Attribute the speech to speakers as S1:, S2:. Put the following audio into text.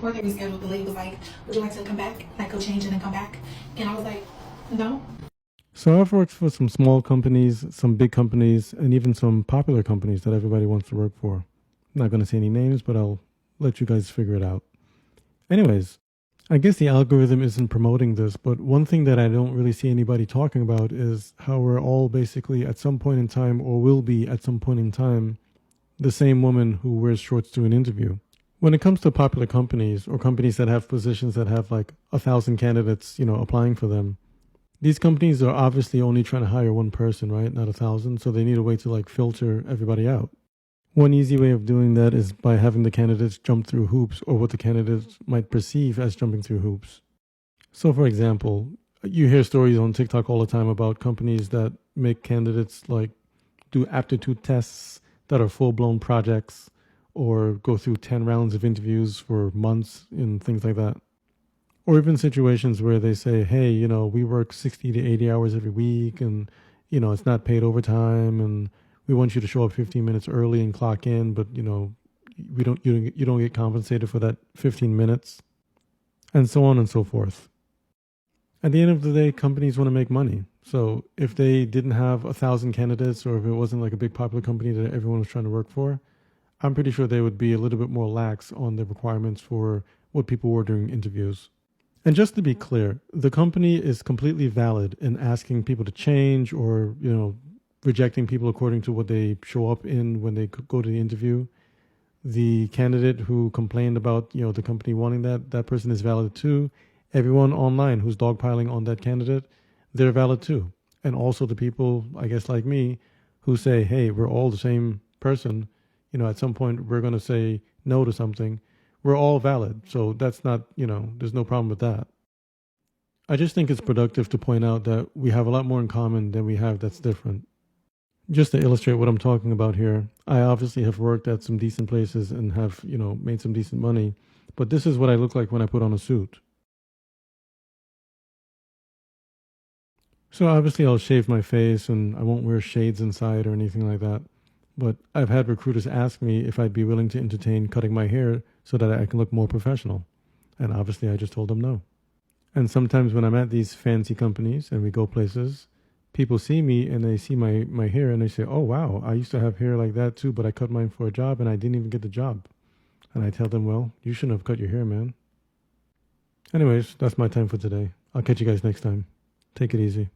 S1: Before they rescheduled, the lady was like, would you like to come back? Like, go change and then come back? And I was like, no.
S2: So I've worked for some small companies, some big companies, and even some popular companies that everybody wants to work for. I'm not going to say any names, but I'll let you guys figure it out. Anyways, I guess the algorithm isn't promoting this, but one thing that I don't really see anybody talking about is how we're all basically at some point in time, or will be at some point in time, the same woman who wears shorts to an interview. When it comes to popular companies or companies that have positions that have like 1,000 candidates, applying for them, these companies are obviously only trying to hire one person, right? Not 1,000. So they need a way to like filter everybody out. One easy way of doing that is by having the candidates jump through hoops, or what the candidates might perceive as jumping through hoops. So for example, you hear stories on TikTok all the time about companies that make candidates like do aptitude tests that are full-blown projects, or go through 10 rounds of interviews for months and things like that. Or even situations where they say, hey, we work 60 to 80 hours every week, and, it's not paid overtime, and we want you to show up 15 minutes early and clock in, but, you don't get compensated for that 15 minutes, and so on and so forth. At the end of the day, companies want to make money. So if they didn't have 1,000 candidates, or if it wasn't like a big popular company that everyone was trying to work for, I'm pretty sure they would be a little bit more lax on the requirements for what people were during interviews. And just to be clear, the company is completely valid in asking people to change, or, rejecting people according to what they show up in when they go to the interview. The candidate who complained about, the company wanting that person is valid too. Everyone online who's dogpiling on that candidate, they're valid too. And also the people, I guess like me, who say, hey, we're all the same person. At some point we're going to say no to something. We're all valid. So that's not, there's no problem with that. I just think it's productive to point out that we have a lot more in common than we have that's different. Just to illustrate what I'm talking about here, I obviously have worked at some decent places and have, made some decent money, but this is what I look like when I put on a suit. So obviously I'll shave my face and I won't wear shades inside or anything like that. But I've had recruiters ask me if I'd be willing to entertain cutting my hair so that I can look more professional. And obviously I just told them no. And sometimes when I'm at these fancy companies and we go places, people see me and they see my hair and they say, oh, wow, I used to have hair like that too, but I cut mine for a job and I didn't even get the job. And I tell them, well, you shouldn't have cut your hair, man. Anyways, that's my time for today. I'll catch you guys next time. Take it easy.